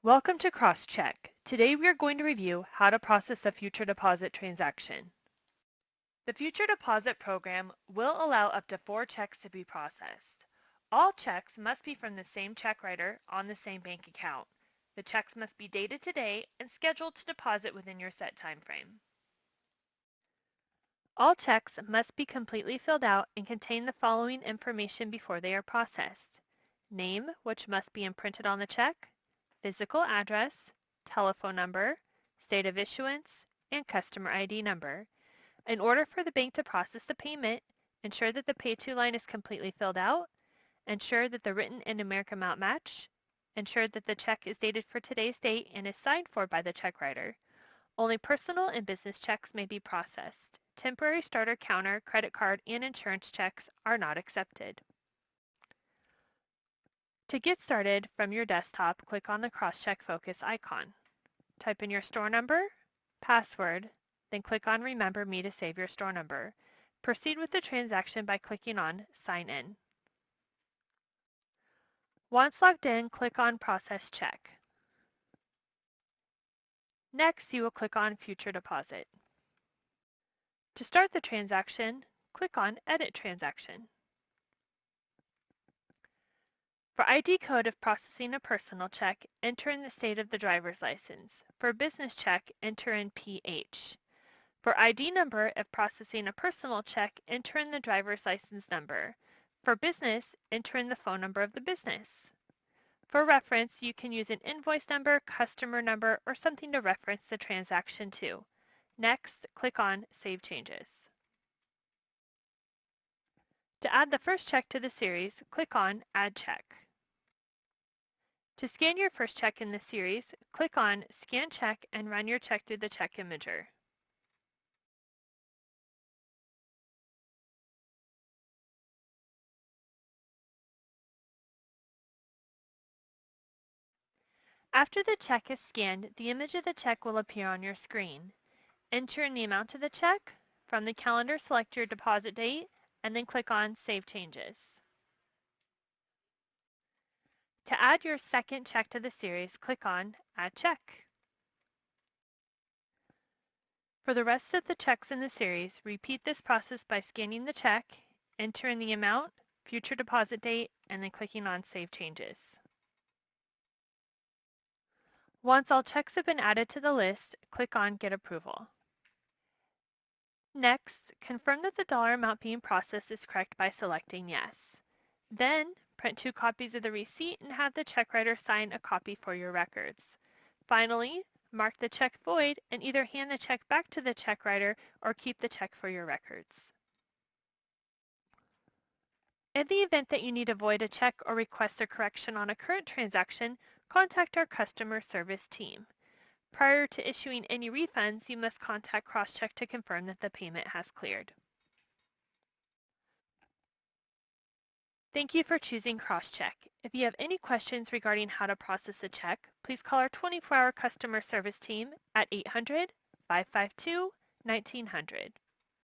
Welcome to CrossCheck. Today we are going to review how to process a future deposit transaction. The future deposit program will allow up to 4 checks to be processed. All checks must be from the same check writer on the same bank account. The checks must be dated today and scheduled to deposit within your set time frame. All checks must be completely filled out and contain the following information before they are processed: name, which must be imprinted on the check, physical address, telephone number, state of issuance, and customer ID number. In order for the bank to process the payment, ensure that the Pay To line is completely filled out, ensure that the written and numeric amount match, ensure that the check is dated for today's date and is signed for by the check writer. Only personal and business checks may be processed. Temporary starter counter, credit card, and insurance checks are not accepted. To get started, from your desktop, click on the CrossCheck Focus icon. Type in your store number, password, then click on Remember Me to save your store number. Proceed with the transaction by clicking on Sign In. Once logged in, click on Process Check. Next, you will click on Future Deposit. To start the transaction, click on Edit Transaction. For ID code of processing a personal check, enter in the state of the driver's license. For business check, enter in PH. For ID number of processing a personal check, enter in the driver's license number. For business, enter in the phone number of the business. For reference, you can use an invoice number, customer number, or something to reference the transaction to. Next, click on Save Changes. To add the first check to the series, click on Add Check. To scan your first check in the series, click on Scan Check and run your check through the check imager. After the check is scanned, the image of the check will appear on your screen. Enter in the amount of the check. From the calendar, select your deposit date, and then click on Save Changes. To add your second check to the series, click on Add Check. For the rest of the checks in the series, repeat this process by scanning the check, entering the amount, future deposit date, and then clicking on Save Changes. Once all checks have been added to the list, click on Get Approval. Next, confirm that the dollar amount being processed is correct by selecting Yes. Then, print 2 copies of the receipt and have the check writer sign a copy for your records. Finally, mark the check void and either hand the check back to the check writer or keep the check for your records. In the event that you need to void a check or request a correction on a current transaction, contact our customer service team. Prior to issuing any refunds, you must contact CrossCheck to confirm that the payment has cleared. Thank you for choosing CrossCheck. If you have any questions regarding how to process a check, please call our 24-hour customer service team at 800-552-1900.